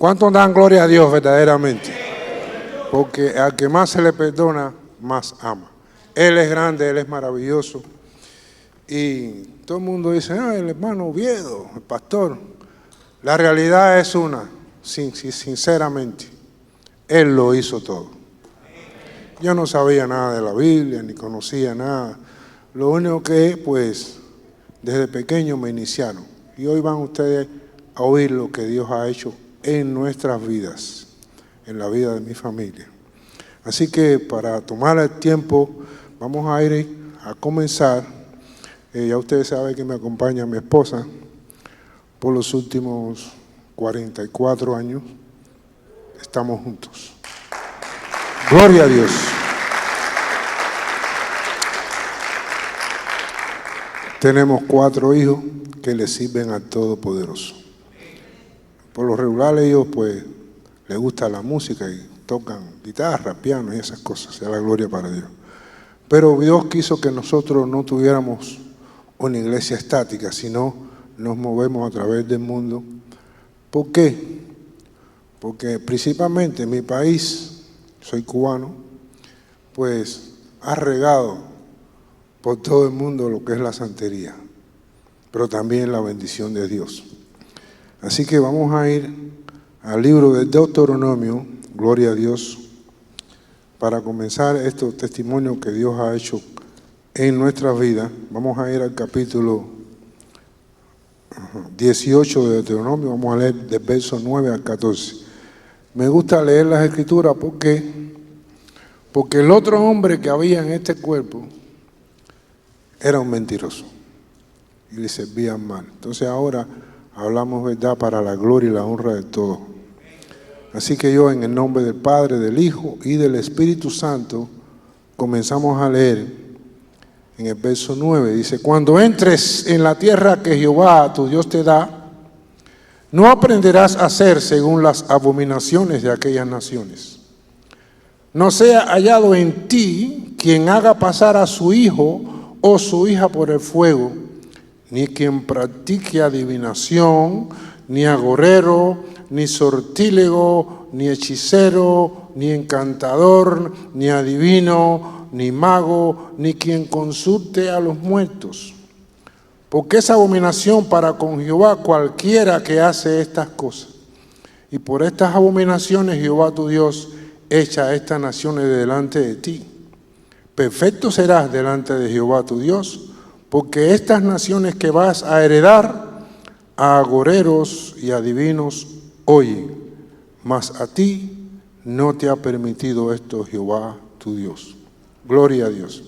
¿Cuántos dan gloria a Dios verdaderamente? Porque al que más se le perdona, más ama. Él es grande, Él es maravilloso. Y todo el mundo dice, el hermano Oviedo, el pastor. La realidad es una, sinceramente, Él lo hizo todo. Yo no sabía nada de la Biblia, ni conocía nada. Lo único que, pues, desde pequeño me iniciaron. Y hoy van ustedes a oír lo que Dios ha hecho en nuestras vidas, en la vida de mi familia. Así que para tomar el tiempo, vamos a ir a comenzar. Ya ustedes saben que me acompaña mi esposa por los últimos 44 años. Estamos juntos. Gloria a Dios. Tenemos 4 hijos que le sirven al Todopoderoso. Por lo regular ellos pues les gusta la música y tocan guitarra, piano y esas cosas, sea la gloria para Dios. Pero Dios quiso que nosotros no tuviéramos una iglesia estática, sino nos movemos a través del mundo. ¿Por qué? Porque principalmente en mi país, soy cubano, pues ha regado por todo el mundo lo que es la santería, pero también la bendición de Dios. Así que vamos a ir al libro del Deuteronomio, gloria a Dios, para comenzar estos testimonios que Dios ha hecho en nuestras vidas. Vamos a ir al capítulo 18 de Deuteronomio, vamos a leer del verso 9 al 14. Me gusta leer las escrituras porque el otro hombre que había en este cuerpo era un mentiroso y le servían mal. Entonces ahora hablamos verdad para la gloria y la honra de todos. Así que yo, en el nombre del Padre, del Hijo y del Espíritu Santo, comenzamos a leer en el verso 9. Dice, cuando entres en la tierra que Jehová tu Dios te da, no aprenderás a hacer según las abominaciones de aquellas naciones. No sea hallado en ti quien haga pasar a su hijo o su hija por el fuego, ni quien practique adivinación, ni agorero, ni sortílego, ni hechicero, ni encantador, ni adivino, ni mago, ni quien consulte a los muertos. Porque es abominación para con Jehová cualquiera que hace estas cosas. Y por estas abominaciones Jehová tu Dios echa a estas naciones de delante de ti. Perfecto serás delante de Jehová tu Dios, porque estas naciones que vas a heredar, a agoreros y adivinos oyen, mas a ti no te ha permitido esto Jehová tu Dios. Gloria a Dios.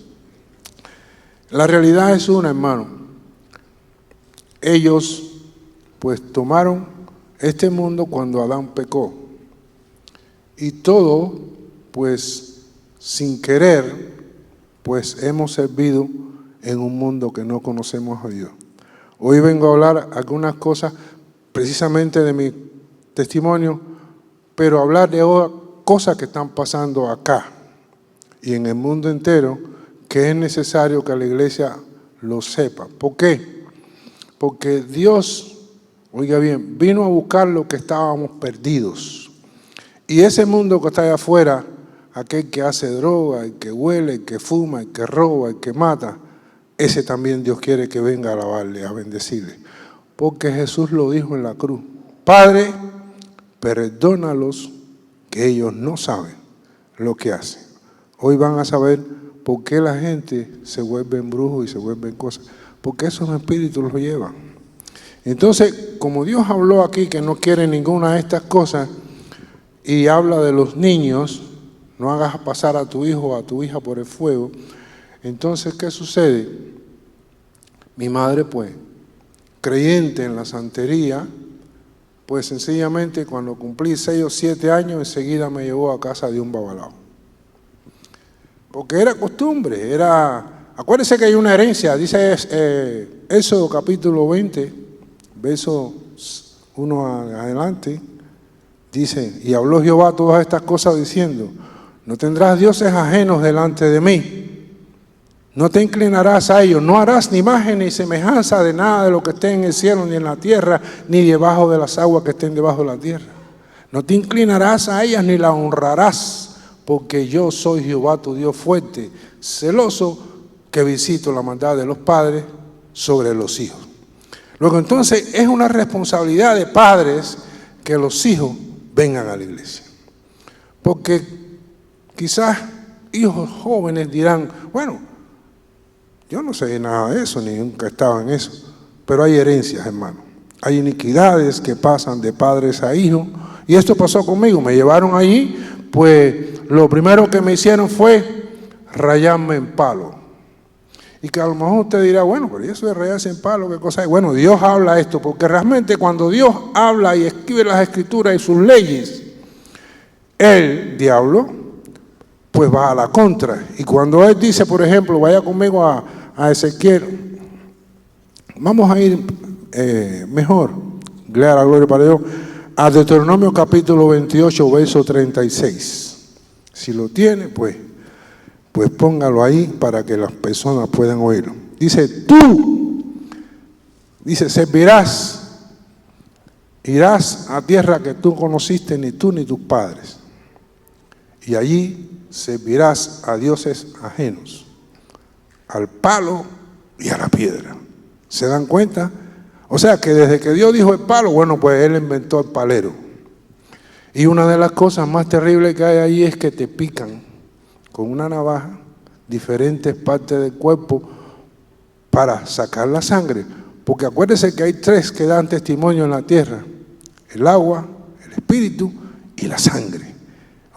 La realidad es una, hermano. Ellos pues tomaron este mundo cuando Adán pecó. Y todo pues sin querer pues hemos servido en un mundo que no conocemos a Dios. Hoy vengo a hablar algunas cosas precisamente de mi testimonio, pero hablar de cosas que están pasando acá y en el mundo entero, que es necesario que la iglesia lo sepa. ¿Por qué? Porque Dios, oiga bien, vino a buscar lo que estábamos perdidos. Y ese mundo que está allá afuera, aquel que hace droga, el que huele, el que fuma, el que roba, el que mata, ese también Dios quiere que venga a alabarle, a bendecirle. Porque Jesús lo dijo en la cruz. Padre, perdónalos, que ellos no saben lo que hacen. Hoy van a saber por qué la gente se vuelve brujos y se vuelven cosas. Porque esos espíritus los llevan. Entonces, como Dios habló aquí que no quiere ninguna de estas cosas y habla de los niños, no hagas pasar a tu hijo o a tu hija por el fuego. Entonces, ¿qué sucede? Mi madre, pues, creyente en la santería, pues sencillamente cuando cumplí 6 o 7 años, enseguida me llevó a casa de un babalao. Porque era costumbre, acuérdense que hay una herencia, dice Éxodo capítulo 20, verso 1 adelante, dice, y habló Jehová todas estas cosas diciendo, no tendrás dioses ajenos delante de mí, no te inclinarás a ellos, no harás ni imagen ni semejanza de nada de lo que esté en el cielo ni en la tierra, ni debajo de las aguas que estén debajo de la tierra. No te inclinarás a ellas ni la honrarás, porque yo soy Jehová tu Dios fuerte, celoso, que visito la maldad de los padres sobre los hijos. Luego entonces es una responsabilidad de padres que los hijos vengan a la iglesia. Porque quizás hijos jóvenes dirán, bueno, yo no sé nada de eso, ni nunca estaba en eso, pero hay herencias, hermano. Hay iniquidades que pasan de padres a hijos, y esto pasó conmigo. Me llevaron allí, pues lo primero que me hicieron fue rayarme en palo. Y que a lo mejor usted dirá, bueno, pero eso de rayarse en palo, ¿qué cosa es? Bueno, Dios habla esto, porque realmente cuando Dios habla y escribe las escrituras y sus leyes, el diablo, pues va a la contra. Y cuando él dice, por ejemplo, vaya conmigo a Ezequiel, vamos a ir mejor, gloria para Dios, a Deuteronomio capítulo 28, verso 36. Si lo tiene, pues póngalo ahí para que las personas puedan oírlo. Dice, servirás, irás a tierra que tú conociste, ni tú ni tus padres, y allí servirás a dioses ajenos, al palo y a la piedra. ¿Se dan cuenta? O sea que desde que Dios dijo el palo, bueno, pues Él inventó el palero. Y una de las cosas más terribles que hay ahí es que te pican con una navaja diferentes partes del cuerpo para sacar la sangre. Porque acuérdense que hay tres que dan testimonio en la tierra: el agua, el espíritu y la sangre.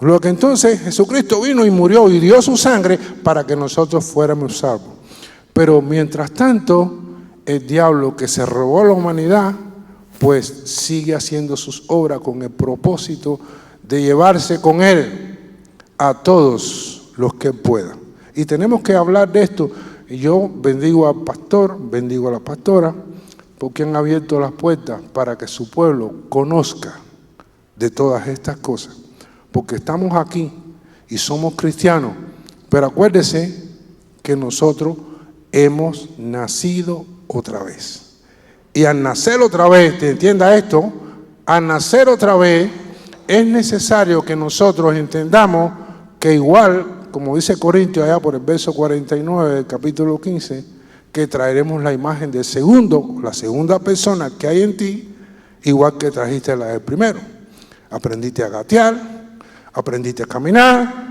Lo que entonces Jesucristo vino y murió y dio su sangre para que nosotros fuéramos salvos. Pero mientras tanto, el diablo, que se robó la humanidad, pues sigue haciendo sus obras con el propósito de llevarse con él a todos los que pueda. Y tenemos que hablar de esto. Y yo bendigo al pastor, bendigo a la pastora, porque han abierto las puertas para que su pueblo conozca de todas estas cosas. Porque estamos aquí y somos cristianos, pero acuérdese que nosotros hemos nacido otra vez. Y al nacer otra vez, ¿te entienda esto? Al nacer otra vez es necesario que nosotros entendamos que igual, como dice Corintios allá por el verso 49 del capítulo 15, que traeremos la imagen del segundo, la segunda persona que hay en ti, igual que trajiste la del primero. Aprendiste a gatear, aprendiste a caminar,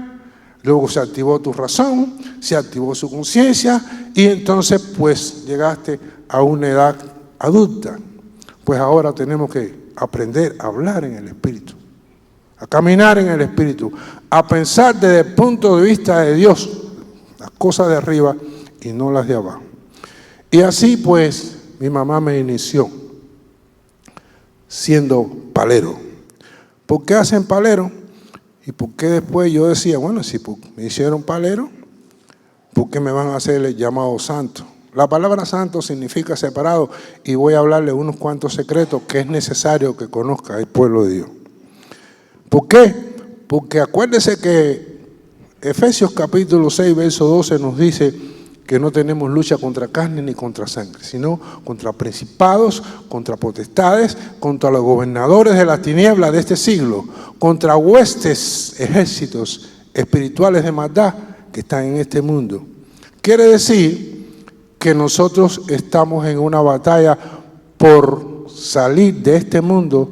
luego se activó tu razón, se activó su conciencia y entonces pues llegaste a una edad adulta. Pues ahora tenemos que aprender a hablar en el Espíritu, a caminar en el Espíritu, a pensar desde el punto de vista de Dios, las cosas de arriba y no las de abajo. Y así pues mi mamá me inició siendo palero. ¿Por qué hacen palero? ¿Y por qué después yo decía, bueno, si me hicieron palero, ¿por qué me van a hacer el llamado santo? La palabra santo significa separado, y voy a hablarle unos cuantos secretos que es necesario que conozca el pueblo de Dios. ¿Por qué? Porque acuérdese que Efesios capítulo 6, verso 12 nos dice que no tenemos lucha contra carne ni contra sangre, sino contra principados, contra potestades, contra los gobernadores de las tinieblas de este siglo, contra huestes, ejércitos espirituales de maldad que están en este mundo. Quiere decir que nosotros estamos en una batalla por salir de este mundo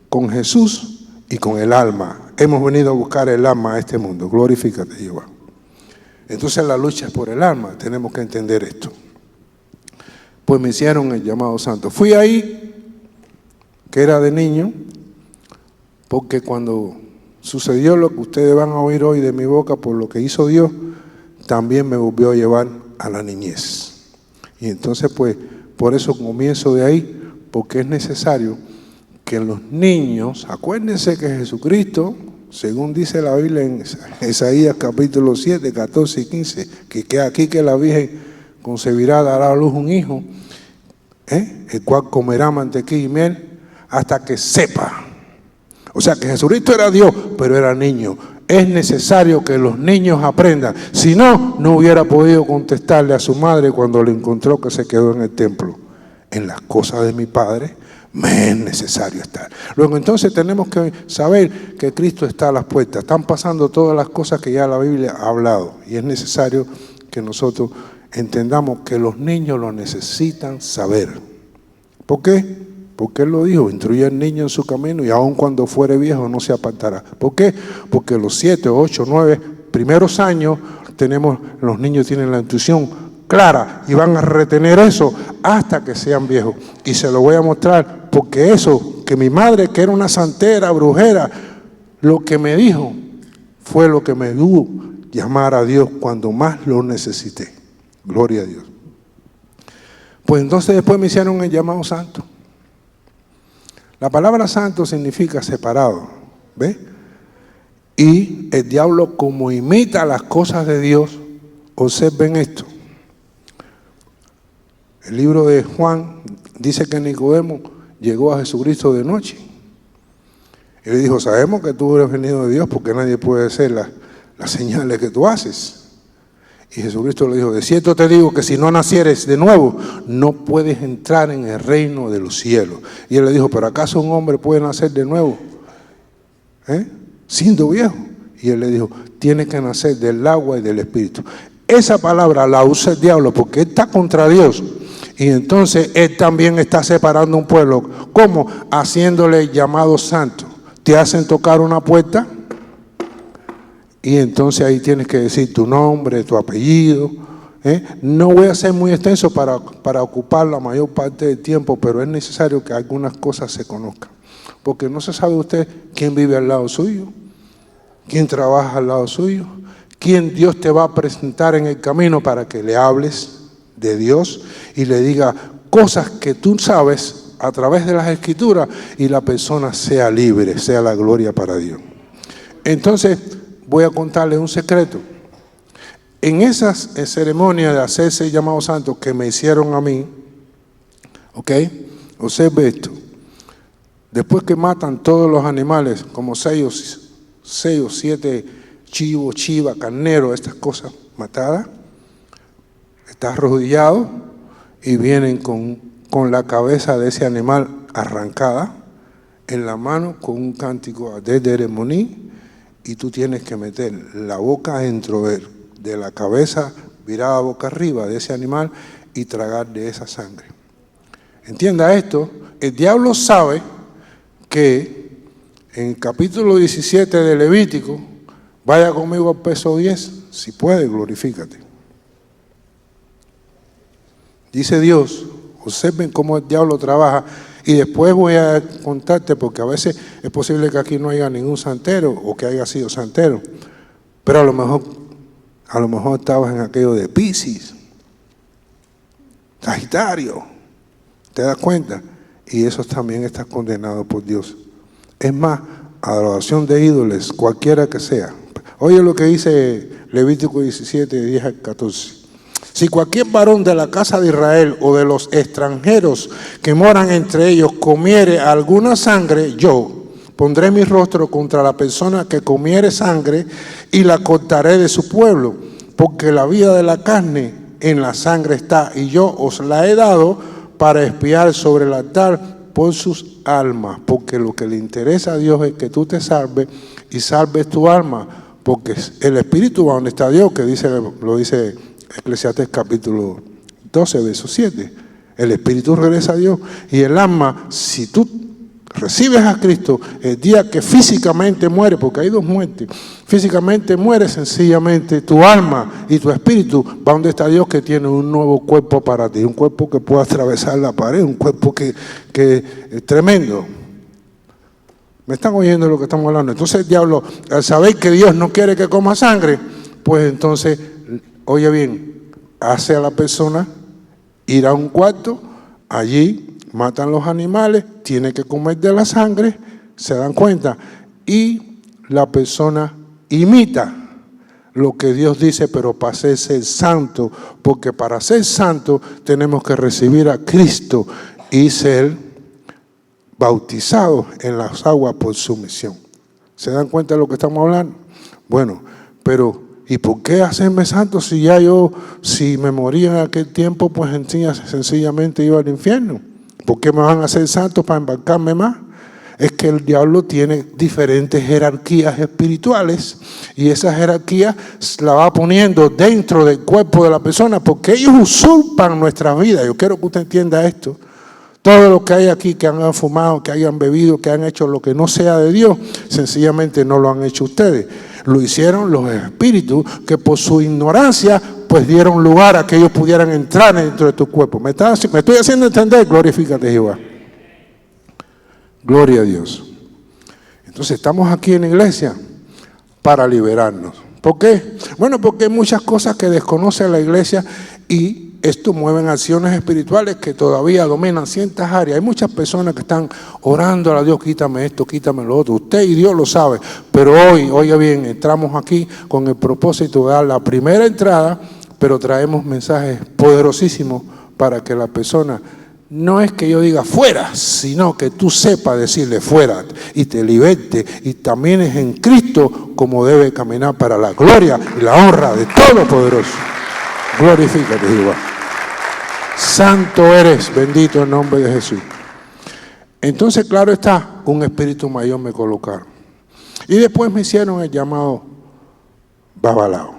con Jesús y con el alma. Hemos venido a buscar el alma a este mundo. Glorifícate, Jehová. Entonces la lucha es por el alma, tenemos que entender esto. Pues me hicieron el llamado santo. Fui ahí, que era de niño, porque cuando sucedió lo que ustedes van a oír hoy de mi boca por lo que hizo Dios, también me volvió a llevar a la niñez. Y entonces pues por eso comienzo de ahí, porque es necesario que los niños, acuérdense que Jesucristo, según dice la Biblia en Isaías capítulo 7, 14 y 15, que aquí que la Virgen concebirá, dará a luz un hijo, el cual comerá mantequilla y miel hasta que sepa. O sea que Jesucristo era Dios, pero era niño. Es necesario que los niños aprendan. Si no, no hubiera podido contestarle a su madre cuando le encontró que se quedó en el templo. En las cosas de mi Padre Me es necesario estar. Luego entonces tenemos que saber que Cristo está a las puertas. Están pasando todas las cosas que ya la Biblia ha hablado. Y es necesario que nosotros entendamos que los niños lo necesitan saber. ¿Por qué? Porque Él lo dijo, instruye al niño en su camino y aun cuando fuere viejo no se apartará. ¿Por qué? Porque los 7, 8, 9 primeros años los niños tienen la intuición clara y van a retener eso hasta que sean viejos. Y se lo voy a mostrar porque eso, que mi madre, que era una santera, brujera, lo que me dijo fue lo que me dio llamar a Dios cuando más lo necesité. Gloria a Dios. Pues entonces después me hicieron el llamado santo. La palabra santo significa separado, ¿ves? Y el diablo, como imita las cosas de Dios, observen esto. El libro de Juan dice que Nicodemo llegó a Jesucristo de noche. Y le dijo, sabemos que tú eres venido de Dios porque nadie puede hacer las señales que tú haces. Y Jesucristo le dijo, de cierto te digo que si no nacieres de nuevo, no puedes entrar en el reino de los cielos. Y él le dijo, pero ¿acaso un hombre puede nacer de nuevo? Siendo viejo. Y él le dijo, tiene que nacer del agua y del espíritu. Esa palabra la usa el diablo porque él está contra Dios. Y entonces él también está separando un pueblo. ¿Cómo? Haciéndole llamado santo. Te hacen tocar una puerta. Y entonces ahí tienes que decir tu nombre, tu apellido. No voy a ser muy extenso para ocupar la mayor parte del tiempo, pero es necesario que algunas cosas se conozcan. Porque no se sabe usted quién vive al lado suyo, quién trabaja al lado suyo, quién Dios te va a presentar en el camino para que le hables de Dios y le diga cosas que tú sabes a través de las Escrituras y la persona sea libre, sea la gloria para Dios. Entonces, voy a contarles un secreto. En esas ceremonias de hacerse llamado santo que me hicieron a mí, ¿ok? Observe esto. Después que matan todos los animales, como 6 o 7 chivos, chiva, carnero, estas cosas matadas, está arrodillado y vienen con la cabeza de ese animal arrancada en la mano con un cántico de Deremoní. Y tú tienes que meter la boca dentro de la cabeza virada boca arriba de ese animal y tragar de esa sangre. Entienda esto, el diablo sabe que en el capítulo 17 de Levítico, vaya conmigo al verso 10, si puede, glorifícate. Dice Dios, observen cómo el diablo trabaja. Y después voy a contarte, porque a veces es posible que aquí no haya ningún santero o que haya sido santero. Pero a lo mejor estabas en aquello de Piscis, Sagitario. ¿Te das cuenta? Y eso también está condenado por Dios. Es más, adoración de ídolos, cualquiera que sea. Oye lo que dice Levítico 17, 10 al 14. Si cualquier varón de la casa de Israel o de los extranjeros que moran entre ellos comiere alguna sangre, yo pondré mi rostro contra la persona que comiere sangre y la cortaré de su pueblo, porque la vida de la carne en la sangre está, y yo os la he dado para expiar sobre el altar por sus almas, porque lo que le interesa a Dios es que tú te salves y salves tu alma, porque el espíritu va donde está Dios, que lo dice Eclesiastés capítulo 12, verso 7. El espíritu regresa a Dios y el alma, si tú recibes a Cristo el día que físicamente muere, porque hay 2 muertes, físicamente muere sencillamente tu alma y tu espíritu va donde está Dios, que tiene un nuevo cuerpo para ti, un cuerpo que pueda atravesar la pared, un cuerpo que es tremendo. ¿Me están oyendo lo que estamos hablando? Entonces el diablo, al saber que Dios no quiere que coma sangre, pues entonces, oye bien, hace a la persona ir a un cuarto, allí matan los animales, tiene que comer de la sangre, se dan cuenta, y la persona imita lo que Dios dice, pero para ser santo, porque para ser santo tenemos que recibir a Cristo y ser bautizados en las aguas por su misión. ¿Se dan cuenta de lo que estamos hablando? Bueno, pero ¿y por qué hacerme santo si si me moría en aquel tiempo, pues sencillamente iba al infierno? ¿Por qué me van a hacer santos para embarcarme más? Es que el diablo tiene diferentes jerarquías espirituales y esa jerarquía la va poniendo dentro del cuerpo de la persona porque ellos usurpan nuestra vida. Yo quiero que usted entienda esto. Todo lo que hay aquí, que han fumado, que hayan bebido, que han hecho lo que no sea de Dios, sencillamente no lo han hecho ustedes. Lo hicieron los espíritus que por su ignorancia pues dieron lugar a que ellos pudieran entrar dentro de tu cuerpo. ¿Me estoy haciendo entender? Glorifícate, Jehová. Gloria a Dios. Entonces estamos aquí en la iglesia para liberarnos. ¿Por qué? Bueno, porque hay muchas cosas que desconoce la iglesia y esto mueven acciones espirituales que todavía dominan ciertas áreas. Hay muchas personas que están orando a Dios, quítame esto, quítame lo otro. Usted y Dios lo sabe, pero hoy, oiga bien, entramos aquí con el propósito de dar la primera entrada, pero traemos mensajes poderosísimos para que la persona, no es que yo diga fuera, sino que tú sepas decirle fuera y te liberte y también es en Cristo como debe caminar para la gloria y la honra de Todopoderoso. Glorifícate, Jehová. Santo eres, bendito en nombre de Jesús. Entonces, claro está, un espíritu mayor me colocaron. Y después me hicieron el llamado Babalao.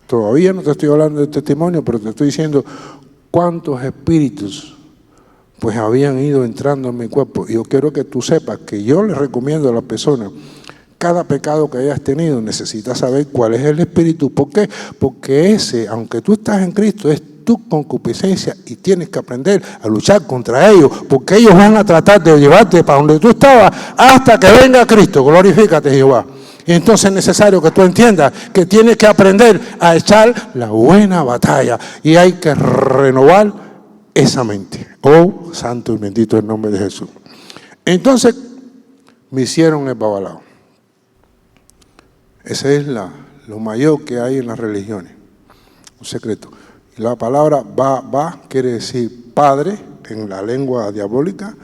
Todavía no te estoy hablando de testimonio, pero te estoy diciendo cuántos espíritus pues habían ido entrando en mi cuerpo. Y yo quiero que tú sepas que yo le recomiendo a la persona, cada pecado que hayas tenido, necesitas saber cuál es el espíritu. ¿Por qué? Porque ese, aunque tú estás en Cristo, es tu concupiscencia y tienes que aprender a luchar contra ellos, porque ellos van a tratar de llevarte para donde tú estabas hasta que venga Cristo. Glorifícate, Jehová. Y entonces es necesario que tú entiendas que tienes que aprender a echar la buena batalla y hay que renovar esa mente. Oh, santo y bendito el nombre de Jesús. Entonces me hicieron el babalao. Ese es lo mayor que hay en las religiones, un secreto. La palabra ba quiere decir padre en la lengua diabólica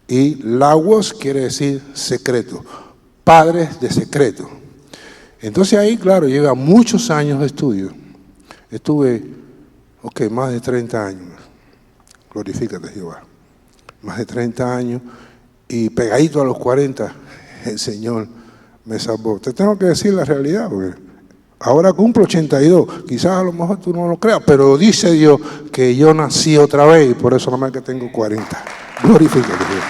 y lagos quiere decir secreto, padres de secreto. Entonces ahí, claro, llega muchos años de estudio. Estuve, más de 30 años, glorifícate Jehová, más de 30 años y pegadito a los 40, el Señor me salvó. Te tengo que decir la realidad, porque ahora cumplo 82, quizás a lo mejor tú no lo creas, pero dice Dios que yo nací otra vez y por eso nomás que tengo 40. Glorifícate Dios.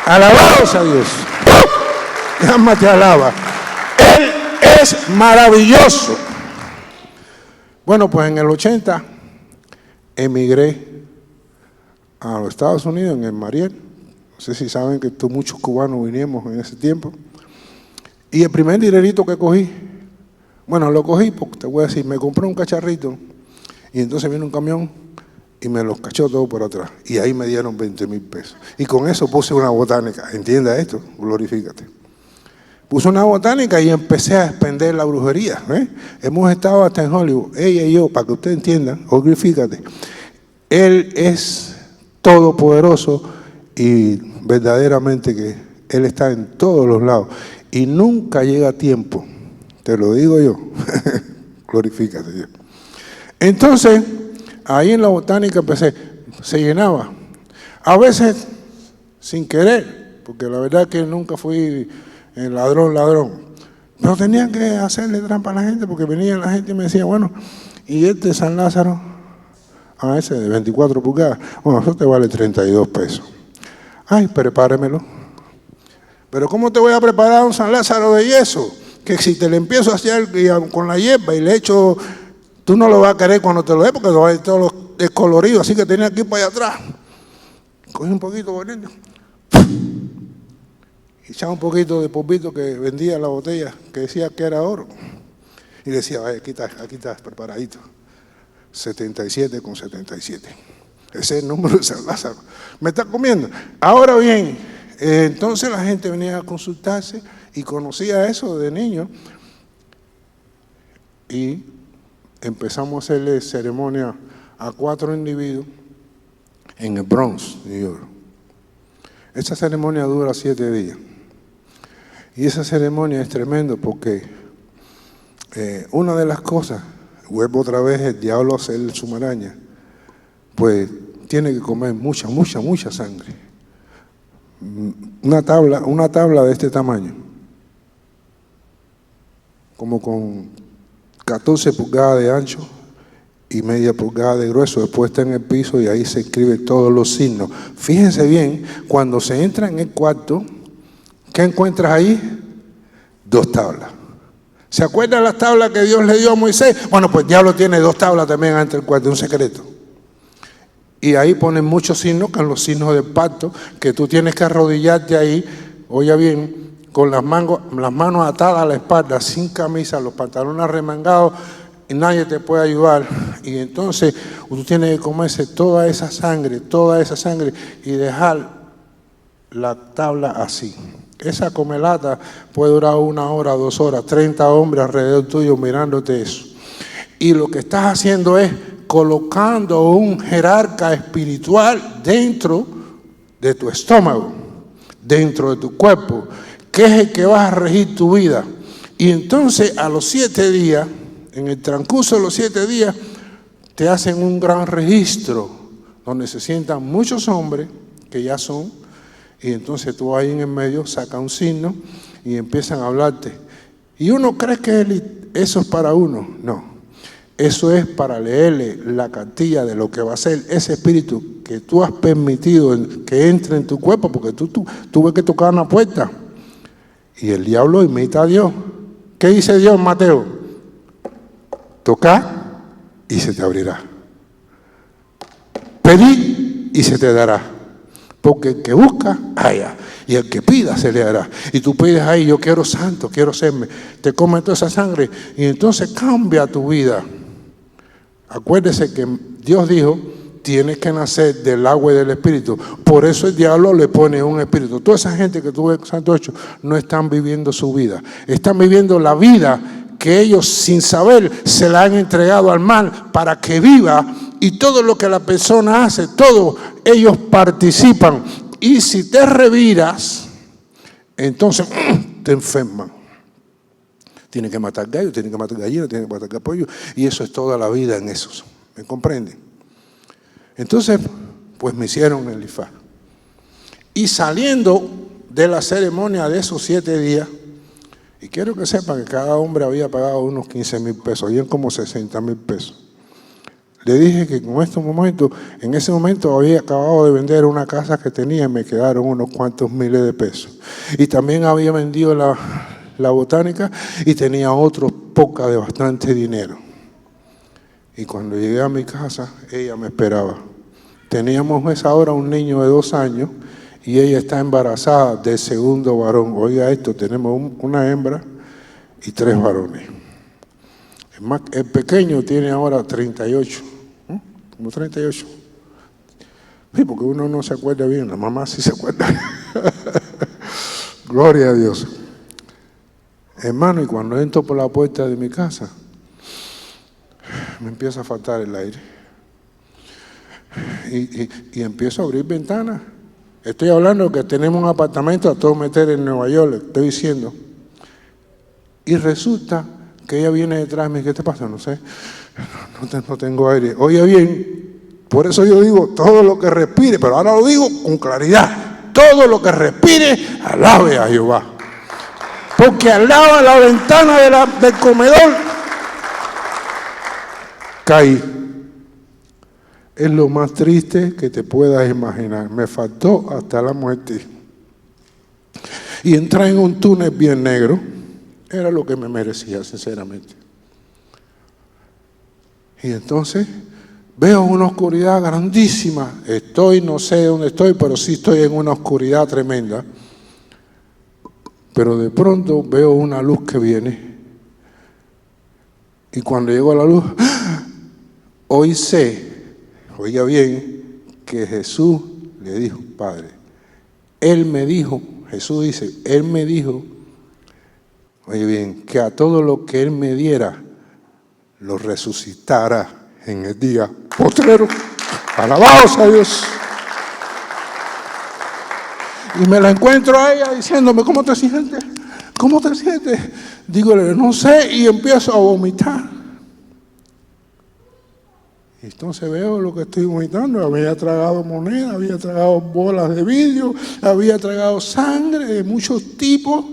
Alabados a Dios. Llama te alaba. Él es maravilloso. Bueno, pues en el 80 emigré a los Estados Unidos, en el Mariel. No sé si saben que muchos cubanos vinimos en ese tiempo. Y el primer dinerito que cogí, bueno, lo cogí porque te voy a decir, me compré un cacharrito y entonces vino un camión y me los cachó todo por atrás. Y ahí me dieron 20,000 pesos. Y con eso puse una botánica. ¿Entiendes esto? Glorifícate. Puse una botánica y empecé a expender la brujería. Hemos estado hasta en Hollywood, ella y yo, para que ustedes entiendan, glorifícate. Él es todopoderoso y verdaderamente que Él está en todos los lados. Y nunca llega tiempo, te lo digo yo, glorifícate Dios. Entonces, ahí en la botánica empecé, se llenaba. A veces sin querer, porque la verdad que nunca fui ladrón. Pero tenían que hacerle trampa a la gente, porque venía la gente y me decía, bueno, y este San Lázaro, ese de 24 pulgadas, bueno, eso te vale 32 pesos. Ay, prepáremelo. Pero ¿cómo te voy a preparar un San Lázaro de yeso? Que si te le empiezo a hacer con la hierba y le echo, tú no lo vas a querer cuando te lo dé porque lo vas a todo descolorido, así que tenía que ir para allá atrás. Cogí un poquito bonito. Y echaba un poquito de polvito que vendía la botella, que decía que era oro. Y decía, aquí está preparadito. 77,77. Ese es el número de San Lázaro. Me está comiendo. Ahora bien, entonces la gente venía a consultarse y conocía eso de niño. Y empezamos a hacerle ceremonia a 4 individuos en el Bronx, New York. Esa ceremonia dura 7 días. Y esa ceremonia es tremendo porque una de las cosas, vuelvo otra vez, el diablo a hacer su maraña, pues tiene que comer mucha sangre. Una tabla de este tamaño, como con 14 pulgadas de ancho y media pulgada de grueso. Después está en el piso y ahí se escriben todos los signos. Fíjense bien, cuando se entra en el cuarto, ¿qué encuentras ahí? 2 tablas. ¿Se acuerdan las tablas que Dios le dio a Moisés? Bueno, pues el diablo tiene 2 tablas también ante el cuarto, un secreto. Y ahí ponen muchos signos, que son los signos del pacto, que tú tienes que arrodillarte ahí, oye bien, con las manos atadas a la espalda, sin camisa, los pantalones arremangados, y nadie te puede ayudar. Y entonces tú tienes que comerse toda esa sangre, y dejar la tabla así. Esa comelata puede durar 1 hora, 2 horas, 30 hombres alrededor tuyo mirándote eso. Y lo que estás haciendo es colocando un jerarca espiritual dentro de tu estómago, dentro de tu cuerpo, que es el que va a regir tu vida. Y entonces a los 7 días, en el transcurso de los 7 días, te hacen un gran registro donde se sientan muchos hombres que ya son, y entonces tú ahí en el medio sacas un signo y empiezan a hablarte. Y uno cree que eso es para uno. No, eso es para leerle la cartilla de lo que va a ser ese espíritu que tú has permitido que entre en tu cuerpo, porque tú ves que tocar una puerta y el diablo imita a Dios. ¿Qué dice Dios, Mateo? Toca y se te abrirá. Pedí y se te dará. Porque el que busca, halla. Y el que pida, se le hará. Y tú pides ahí, yo quiero santo, quiero serme. Te comes toda esa sangre y entonces cambia tu vida. Acuérdese que Dios dijo, tienes que nacer del agua y del espíritu. Por eso el diablo le pone un espíritu. Toda esa gente que tú ves en Santo 8 no están viviendo su vida. Están viviendo la vida que ellos sin saber se la han entregado al mal para que viva. Y todo lo que la persona hace, todo, ellos participan. Y si te reviras, entonces te enferman. Tienen que matar gallos, tienen que matar gallinas, tienen que matar pollo. Y eso es toda la vida en esos. ¿Me comprenden? Entonces, pues me hicieron el IFA. Y saliendo de la ceremonia de esos 7 días, y quiero que sepan que cada hombre había pagado unos 15,000 pesos, y en como 60,000 pesos. Le dije que en ese momento había acabado de vender una casa que tenía y me quedaron unos cuantos miles de pesos. Y también había vendido la botánica y tenía otros pocas de bastante dinero. Y cuando llegué a mi casa, ella me esperaba. Teníamos a esa hora un niño de 2 años y ella está embarazada del segundo varón. Oiga esto, tenemos una hembra y 3 varones. El pequeño tiene ahora 38, como 38. Sí, porque uno no se acuerda bien, la mamá sí se acuerda. Gloria a Dios. Hermano, y cuando entro por la puerta de mi casa, me empieza a faltar el aire. Y empiezo a abrir ventanas. Estoy hablando que tenemos un apartamento a todo meter en Nueva York, le estoy diciendo. Y resulta que ella viene detrás de mí. ¿Qué te pasa? No sé. No tengo aire. Oye bien, por eso yo digo todo lo que respire, pero ahora lo digo con claridad. Todo lo que respire, alabe a Jehová. Porque al lado de la ventana del comedor caí. Es lo más triste que te puedas imaginar. Me faltó hasta la muerte. Y entré en un túnel bien negro. Era lo que me merecía, sinceramente. Y entonces veo una oscuridad grandísima. No sé dónde estoy, pero sí estoy en una oscuridad tremenda. Pero de pronto veo una luz que viene. Y cuando llego a la luz, hoy sé, oiga bien, que Jesús le dijo, Padre, Él me dijo, Jesús dice, Él me dijo, oye bien, que a todo lo que Él me diera, lo resucitara en el día postrero. Alabados a Dios. Y me la encuentro a ella diciéndome, ¿cómo te sientes? ¿Cómo te sientes? Dígole, no sé, y empiezo a vomitar. Entonces veo lo que estoy vomitando. Había tragado moneda, había tragado bolas de vidrio, había tragado sangre de muchos tipos.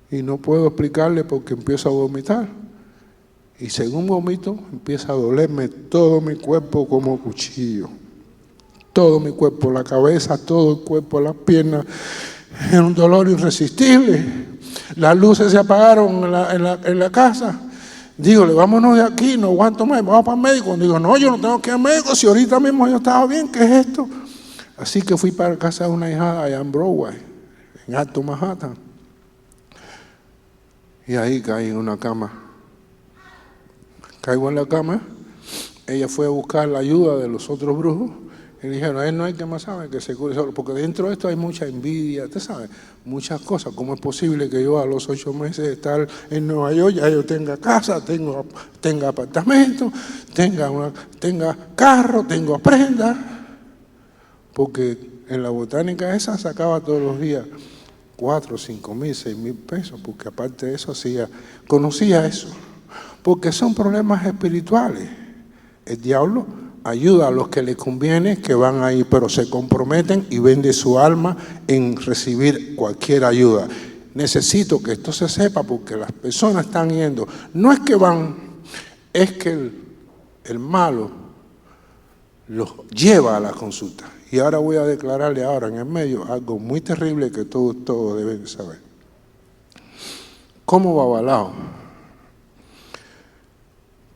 Y no puedo explicarle porque empiezo a vomitar. Y según vomito, empieza a dolerme todo mi cuerpo como cuchillo. Todo mi cuerpo, la cabeza, todo el cuerpo, las piernas. Era un dolor irresistible. Las luces se apagaron en la casa. Dígole, vámonos de aquí, no aguanto más, vamos para el médico. Digo, no, yo no tengo que ir al médico, si ahorita mismo yo estaba bien, ¿qué es esto? Así que fui para casa de una hijada allá en Broadway, en Alto Manhattan. Y ahí caí en una cama. Caigo en la cama, ella fue a buscar la ayuda de los otros brujos. Y dijeron, a él no hay que más saber que se cure solo, porque dentro de esto hay mucha envidia, usted sabe, muchas cosas. ¿Cómo es posible que yo a los 8 meses de estar en Nueva York ya yo tenga casa, tenga apartamento, tenga carro, tengo prenda? Porque en la botánica esa sacaba todos los días 4, 5 mil, 6 mil pesos, porque aparte de eso conocía eso, porque son problemas espirituales. El diablo ayuda a los que le conviene, que van ahí, pero se comprometen y venden su alma en recibir cualquier ayuda. Necesito que esto se sepa porque las personas están yendo. No es que van, es que el malo los lleva a la consulta. Y ahora voy a declararle ahora en el medio algo muy terrible que todos deben saber. ¿Cómo va Babalao?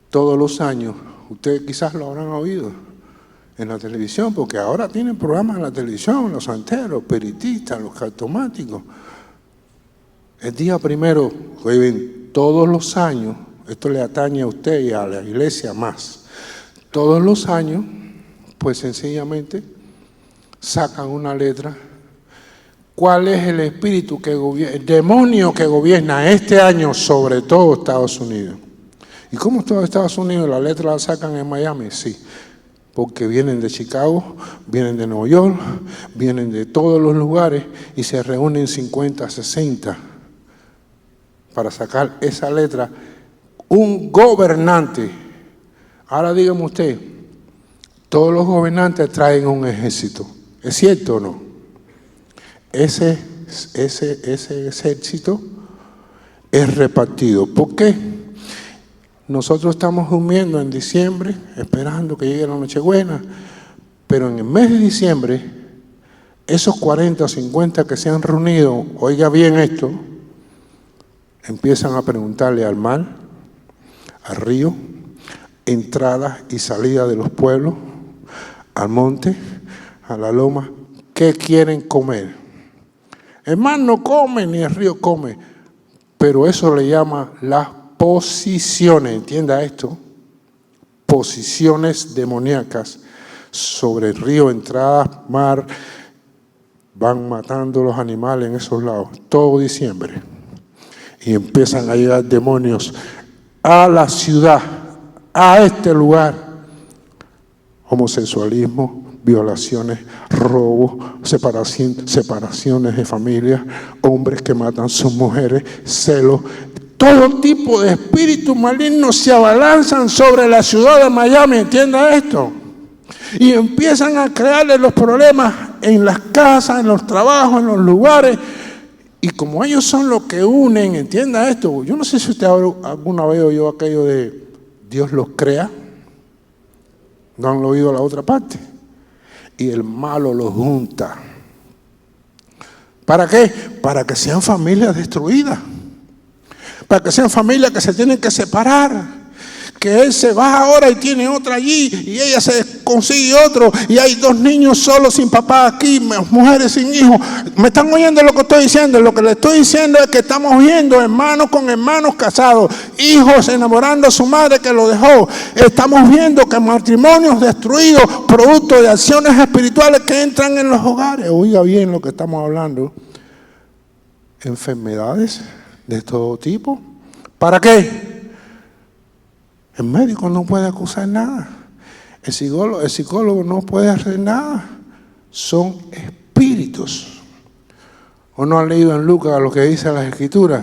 Todos los años, ustedes quizás lo habrán oído en la televisión, porque ahora tienen programas en la televisión, los santeros, los peritistas, los cartomáticos. El día primero, todos los años, esto le atañe a usted y a la iglesia más, todos los años, pues sencillamente sacan una letra. ¿Cuál es el espíritu que gobierna, el demonio que gobierna este año sobre todo Estados Unidos? ¿Y cómo todo Estados Unidos la letra la sacan en Miami? Sí, porque vienen de Chicago, vienen de Nueva York, vienen de todos los lugares y se reúnen 50, 60 para sacar esa letra. Un gobernante. Ahora dígame usted, todos los gobernantes traen un ejército. ¿Es cierto o no? Ese ejército es repartido. ¿Por qué? Nosotros estamos durmiendo en diciembre, esperando que llegue la Nochebuena, pero en el mes de diciembre, esos 40 o 50 que se han reunido, oiga bien esto, empiezan a preguntarle al mar, al río, entradas y salidas de los pueblos, al monte, a la loma, ¿qué quieren comer? El mar no come ni el río come, pero eso le llama las posiciones, entienda esto, posiciones demoníacas sobre el río, entradas, mar, van matando los animales en esos lados, todo diciembre. Y empiezan a llegar demonios a la ciudad, a este lugar. Homosexualismo, violaciones, robos, separaciones de familias, hombres que matan a sus mujeres, celos. Todo tipo de espíritus malignos se abalanzan sobre la ciudad de Miami, ¿entienda esto? Y empiezan a crearle los problemas en las casas, en los trabajos, en los lugares. Y como ellos son los que unen, entienda esto. Yo no sé si usted alguna vez oyó aquello de Dios los crea. ¿No han oído la otra parte? Y el malo los junta. ¿Para qué? Para que sean familias destruidas. Para que sean familias que se tienen que separar. Que él se va ahora y tiene otra allí y ella se consigue otro y hay 2 niños solos sin papá aquí, mujeres sin hijos. ¿Me están oyendo lo que estoy diciendo? Lo que le estoy diciendo es que estamos viendo hermanos con hermanos casados, hijos enamorando a su madre que lo dejó. Estamos viendo que matrimonios destruidos producto de acciones espirituales que entran en los hogares. Oiga bien lo que estamos hablando. Enfermedades de todo tipo. ¿Para qué? El médico no puede acusar nada. El psicólogo no puede hacer nada. Son espíritus. ¿O no han leído en Lucas lo que dice las Escrituras?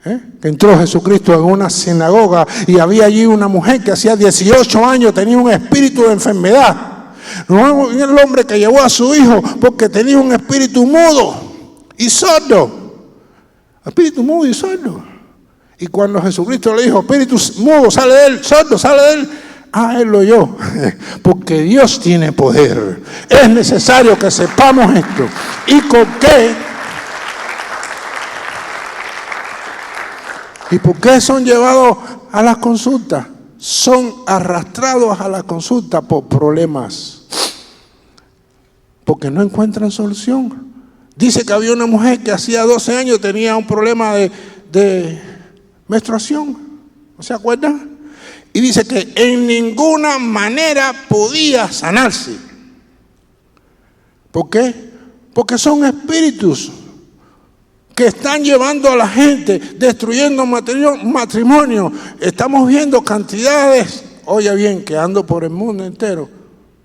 que entró Jesucristo en una sinagoga y había allí una mujer que hacía 18 años tenía un espíritu de enfermedad. No, el hombre que llevó a su hijo porque tenía un espíritu mudo y sordo. Espíritu mudo y sordo. Y cuando Jesucristo le dijo, espíritu mudo, sale de él, sordo, sale de él. Él lo oyó, porque Dios tiene poder. Es necesario que sepamos esto. ¿Y con qué? ¿Y por qué son llevados a las consultas? Son arrastrados a la consulta por problemas. Porque no encuentran solución. Dice que había una mujer que hacía 12 años tenía un problema de menstruación. ¿No se acuerdan? Y dice que en ninguna manera podía sanarse. ¿Por qué? Porque son espíritus que están llevando a la gente, destruyendo matrimonio. Estamos viendo cantidades, oye bien, que ando por el mundo entero,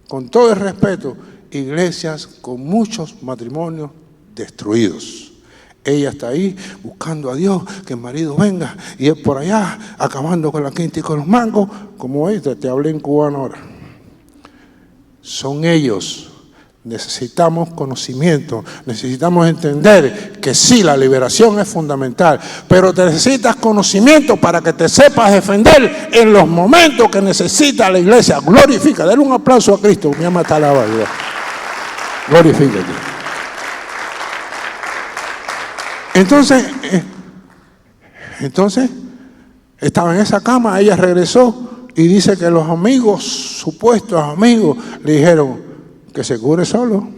con todo el respeto, iglesias con muchos matrimonios destruidos. Ella está ahí buscando a Dios, que el marido venga, y él por allá, acabando con la quinta y con los mangos, como te hablé en cubano ahora. Son ellos. Necesitamos conocimiento, necesitamos entender que sí, la liberación es fundamental, pero te necesitas conocimiento para que te sepas defender en los momentos que necesita la iglesia. Glorifica, dale un aplauso a Cristo, mi alma te alaba. Glorifícate. Entonces, estaba en esa cama, ella regresó y dice que los amigos, supuestos amigos, le dijeron que se cure solo.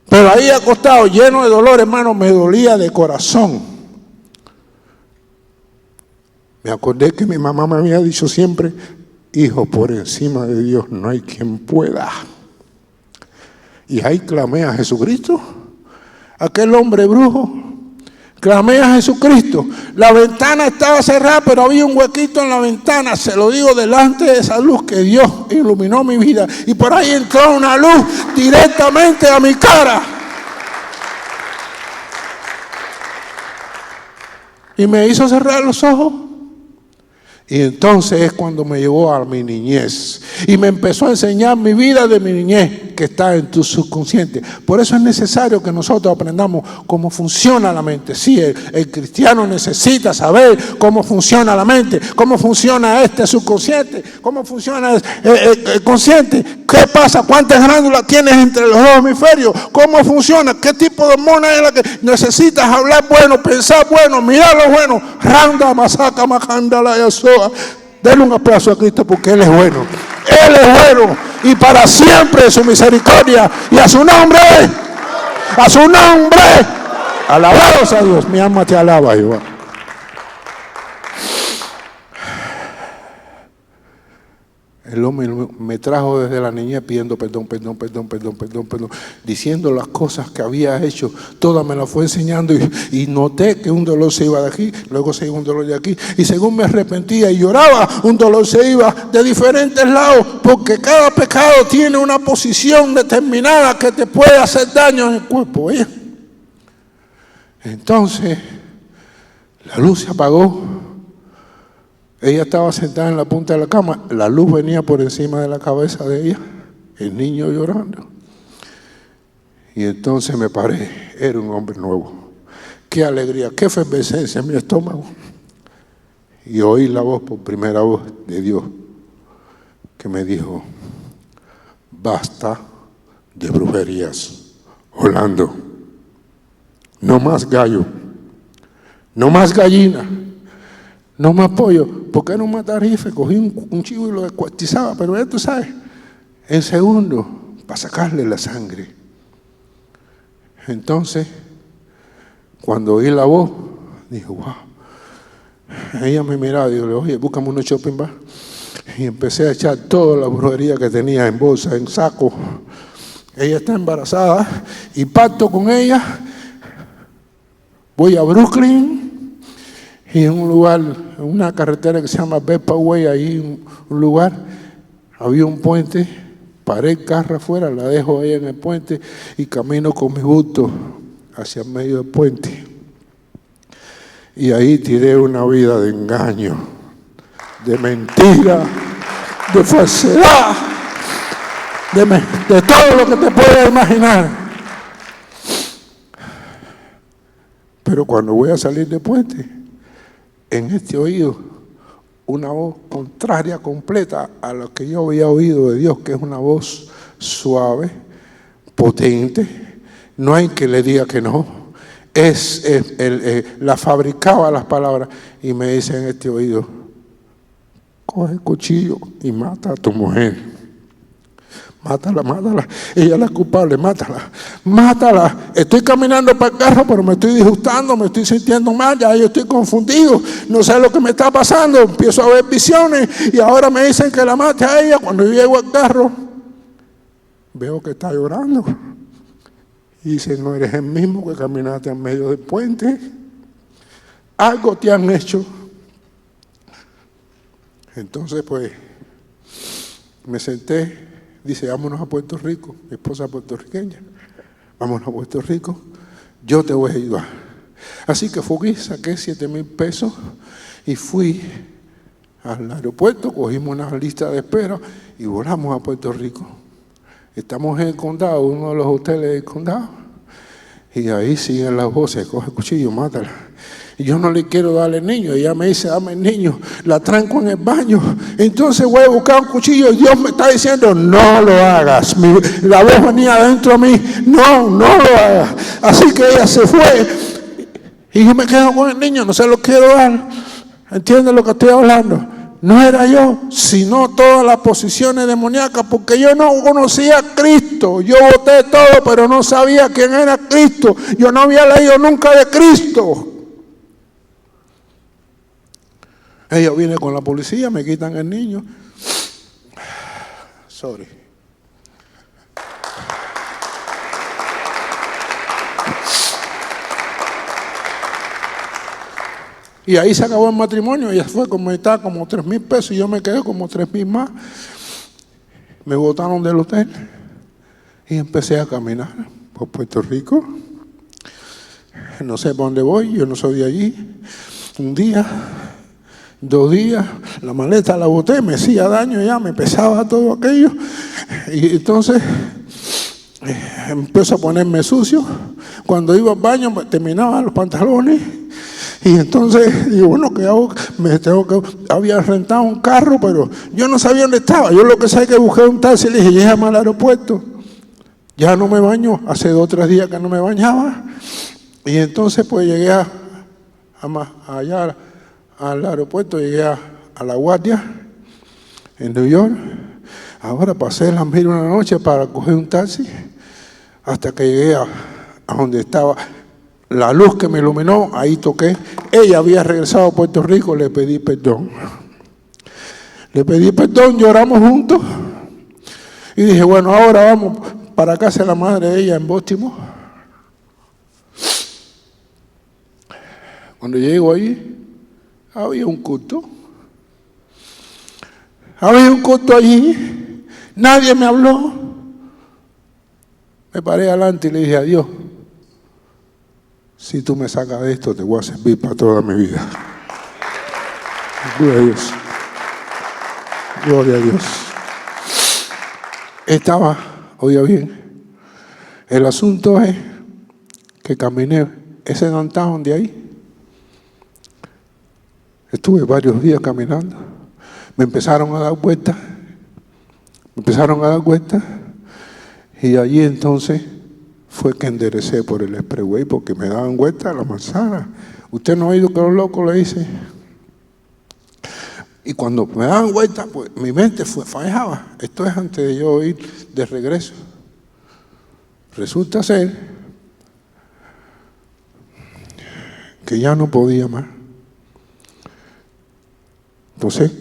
Pero ahí acostado, lleno de dolor, hermano, me dolía de corazón. Me acordé que mi mamá me había dicho siempre, hijo, por encima de Dios no hay quien pueda. Y ahí clamé a Jesucristo, aquel hombre brujo. Clamé a Jesucristo. La ventana estaba cerrada, pero había un huequito en la ventana. Se lo digo delante de esa luz que Dios iluminó mi vida. Y por ahí entró una luz directamente a mi cara. Y me hizo cerrar los ojos. Y entonces es cuando me llevó a mi niñez. Y me empezó a enseñar mi vida de mi niñez, que está en tu subconsciente. Por eso es necesario que nosotros aprendamos cómo funciona la mente. Sí, el cristiano necesita saber cómo funciona la mente, cómo funciona este subconsciente, cómo funciona el consciente. ¿Qué pasa? ¿Cuántas glándulas tienes entre los dos hemisferios? ¿Cómo funciona? ¿Qué tipo de hormona es la que necesitas? Hablar bueno, pensar bueno, mirar lo bueno. Randa, masaka, majanda, la yasoa. Denle un aplauso a Cristo porque Él es bueno. Él es bueno y para siempre su misericordia. Y a su nombre, alabados a Dios. Mi alma te alaba, Jehová. El hombre me trajo desde la niñez pidiendo perdón, diciendo las cosas que había hecho. Todas me las fue enseñando y noté que un dolor se iba de aquí, luego se iba un dolor de aquí. Y según me arrepentía y lloraba, un dolor se iba de diferentes lados, porque cada pecado tiene una posición determinada que te puede hacer daño en el cuerpo. ¿Eh? Entonces, la luz se apagó. Ella estaba sentada en la punta de la cama, la luz venía por encima de la cabeza de ella, el niño llorando. Y entonces me paré, era un hombre nuevo. Qué alegría, qué efervescencia en mi estómago. Y oí la voz, por primera voz de Dios, que me dijo, basta de brujerías, Orlando. No más gallo, no más gallina. No más pollo. ¿Por qué no matar rife? Cogí un chivo y lo descuartizaba. Pero ya tú sabes, en segundo, para sacarle la sangre. Entonces, cuando oí la voz, dije, wow. Ella me miraba y dijo, oye, búscame unos shopping bar. Y empecé a echar toda la brujería que tenía en bolsa, en saco. Ella está embarazada y pacto con ella. Voy a Brooklyn. Y en un lugar, en una carretera que se llama Bepa Way, ahí un lugar, había un puente, paré el carro afuera, la dejo ahí en el puente y camino con mi bulto hacia el medio del puente. Y ahí tiré una vida de engaño, de mentira, de falsedad, de todo lo que te puedas imaginar. Pero cuando voy a salir de puente, en este oído, una voz contraria completa a lo que yo había oído de Dios, que es una voz suave, potente, no hay que le diga que no. La fabricaba las palabras y me dice en este oído: coge el cuchillo y mata a tu mujer. Mátala, mátala. Ella es la culpable, mátala. Mátala. Estoy caminando para el carro, pero me estoy disgustando, me estoy sintiendo mal, ya yo estoy confundido. No sé lo que me está pasando. Empiezo a ver visiones y ahora me dicen que la mate a ella. Cuando yo llego al carro, veo que está llorando. Y dice: no eres el mismo que caminaste en medio del puente. Algo te han hecho. Entonces, pues, me senté. Dice: vámonos a Puerto Rico. Mi esposa es puertorriqueña. Vámonos a Puerto Rico. Yo te voy a ayudar. Así que fui, saqué 7,000 pesos y fui al aeropuerto. Cogimos una lista de espera y volamos a Puerto Rico. Estamos en el condado, uno de los hoteles del condado. Y ahí siguen las voces: coge el cuchillo, mátala. Y yo no le quiero darle el niño. Ella me dice: dame el niño. La tranco en el baño. Entonces voy a buscar un cuchillo y Dios me está diciendo: no lo hagas. La voz venía dentro de mí: no lo hagas. Así que ella se fue y yo me quedo con el niño. No se lo quiero dar. ¿Entiendes lo que estoy hablando? No era yo, sino todas las posiciones demoníacas, porque yo no conocía a Cristo. Yo voté todo, pero no sabía quién era Cristo. Yo no había leído nunca de Cristo. Ella viene con la policía, me quitan el niño. Sorry. Y ahí se acabó el matrimonio. Ella fue como 3,000 pesos y yo me quedé como 3,000 más. Me botaron del hotel y empecé a caminar por Puerto Rico. No sé para dónde voy, yo no soy de allí. Un día, 2 días, la maleta la boté, me hacía daño ya, me pesaba todo aquello. Y entonces empezó a ponerme sucio. Cuando iba al baño terminaba los pantalones. Y entonces digo: bueno, ¿qué hago? Había rentado un carro, pero yo no sabía dónde estaba. Yo lo que sé es que busqué un taxi y le dije: llévame al aeropuerto. Ya no me baño, hace 2 o 3 días que no me bañaba. Y entonces pues llegué allá al aeropuerto, llegué a La Guardia, en New York. Ahora pasé las 1,000 noche para coger un taxi, hasta que llegué a donde estaba la luz que me iluminó. Ahí toqué. Ella había regresado a Puerto Rico, le pedí perdón. Lloramos juntos. Y dije: bueno, ahora vamos para casa de la madre de ella en Baltimore. Cuando llego ahí, había un culto. Allí. Nadie me habló. Me paré adelante y le dije: a Dios, si tú me sacas de esto, te voy a servir para toda mi vida. Gloria a Dios. Gloria a Dios. Oiga bien, el asunto es que caminé ese downtown de ahí. Estuve varios días caminando. Me empezaron a dar vueltas. Y allí entonces fue que enderecé por el expressway, porque me daban vueltas a la manzana. Usted no ha oído que los locos le dicen. Y cuando me daban vueltas, pues mi mente fallaba. Esto es antes de yo ir de regreso. Resulta ser que ya no podía más. Entonces,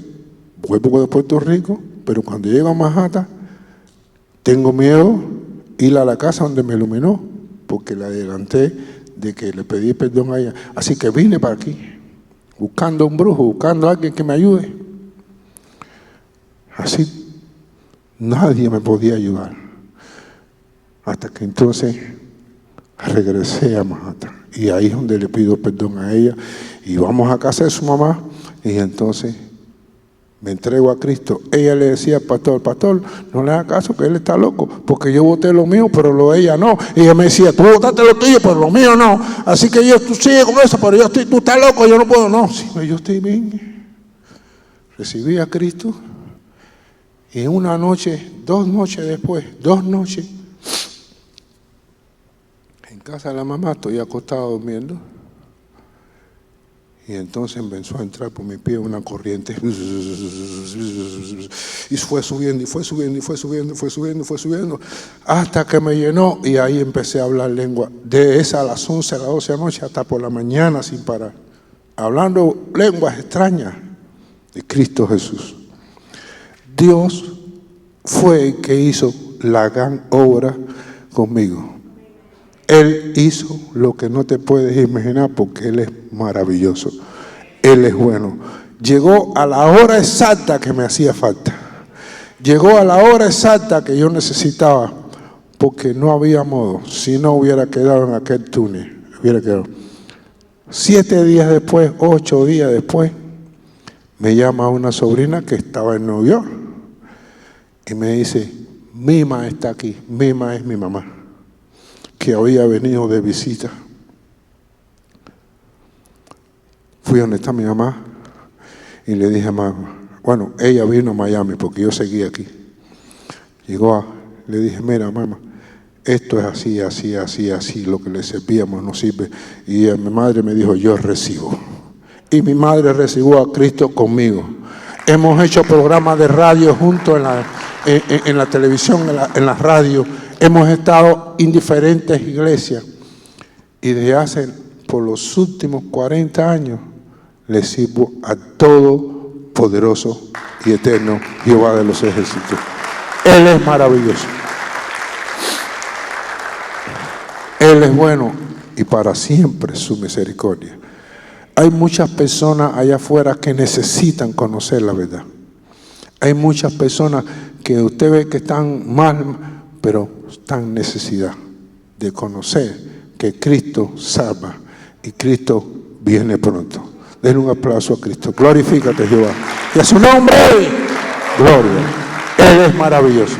vuelvo de Puerto Rico, pero cuando llego a Manhattan, tengo miedo ir a la casa donde me iluminó, porque le adelanté de que le pedí perdón a ella. Así que vine para aquí, buscando un brujo, buscando a alguien que me ayude. Así, nadie me podía ayudar. Hasta que entonces regresé a Manhattan. Y ahí es donde le pido perdón a ella. Y vamos a casa de su mamá. Y entonces me entrego a Cristo. Ella le decía al pastor, pastor, no le haga caso que él está loco, porque yo voté lo mío, pero lo de ella no. Y ella me decía, tú votaste lo tuyo, pero lo mío no. Así que tú sigue con eso, pero tú estás loco, yo no puedo. No, sí, yo estoy bien. Recibí a Cristo. Y una noche, 2 noches después, 2 noches, en casa de la mamá, estoy acostado durmiendo. Y entonces empezó a entrar por mi pie una corriente. Y fue subiendo, y fue subiendo, y fue subiendo, y fue subiendo, y fue subiendo. Hasta que me llenó y ahí empecé a hablar lengua. De esa a las 11, a las 12 de la noche hasta por la mañana sin parar. Hablando lenguas extrañas de Cristo Jesús. Dios fue el que hizo la gran obra conmigo. Él hizo lo que no te puedes imaginar porque Él es maravilloso. Él es bueno. Llegó a la hora exacta que me hacía falta. Llegó a la hora exacta que yo necesitaba porque no había modo. Si no hubiera quedado en aquel túnel. Hubiera quedado. 7 días después, 8 días después, me llama una sobrina que estaba en Nueva York. Y me dice, Mima está aquí. Mima es mi mamá, que había venido de visita. Fui donde está mi mamá y le dije a mamá, bueno, ella vino a Miami porque yo seguía aquí. Le dije, mira mamá, esto es así, así, así, así, lo que le servíamos no sirve. Y mi madre me dijo, yo recibo. Y mi madre recibió a Cristo conmigo. Hemos hecho programas de radio juntos en la televisión, en la radio. Hemos estado en diferentes iglesias. Y desde hace, por los últimos 40 años, le sirvo al todopoderoso y eterno Jehová de los ejércitos. Él es maravilloso. Él es bueno y para siempre su misericordia. Hay muchas personas allá afuera que necesitan conocer la verdad. Hay muchas personas que usted ve que están mal, pero están en necesidad de conocer que Cristo salva y Cristo viene pronto. Denle un aplauso a Cristo. Glorifícate, Jehová. Y a su nombre, gloria. Él es maravilloso.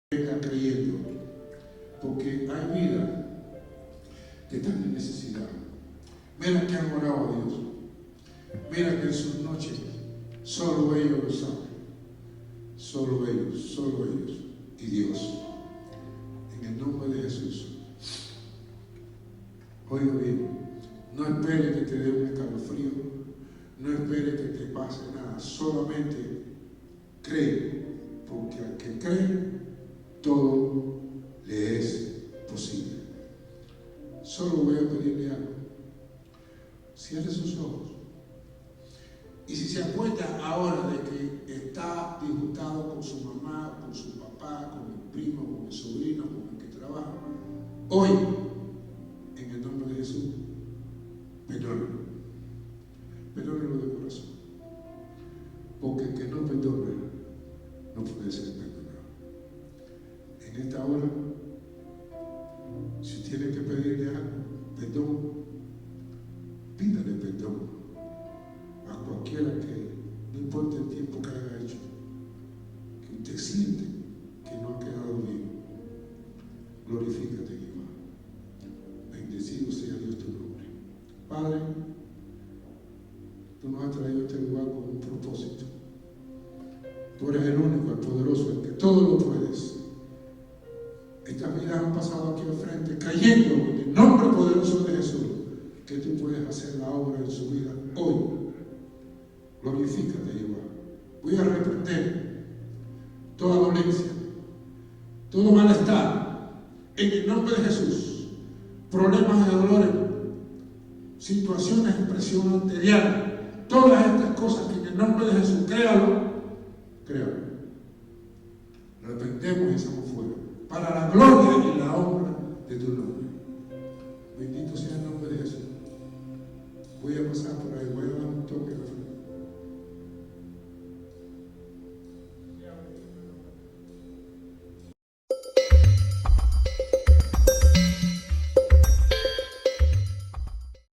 Venga creyendo, porque hay vida que están en necesidad. Mira que han orado a Dios. Mira que en sus noches solo ellos lo saben. Solo ellos y Dios. En el nombre de Jesús. Oiga bien, no espere que te dé un escalofrío, no espere que te pase nada, solamente cree, porque al que cree, todo le es posible. Solo voy a pedirle algo. Cierre sus ojos. Y si se acuerda ahora de que está disgustado con su mamá, con su papá, con el primo, con el sobrino, con el que trabaja, hoy, en el nombre de Jesús, perdónalo. en esta hora, si tiene que pedirle algo, perdón, pídale perdón a cualquiera que, no importa el tiempo que haya hecho, que usted siente que no ha quedado bien. Glorifícate, Jehová. Bendecido sea Dios tu nombre. Padre, tú nos has traído a este lugar con un propósito. Tú eres el único, el poderoso, el que todo lo puedes. Estas vidas han pasado aquí al frente, creyendo en el nombre poderoso de Jesús, que tú puedes hacer la obra en su vida hoy. Glorifícate, Jehová. Voy a reprender toda dolencia, todo malestar, en el nombre de Jesús. Problemas de dolores, situaciones de presión arterial, todas estas cosas que en el nombre de Jesús, créalo. Reprendemos y echamos fuera, para la gloria y la honra de tu nombre.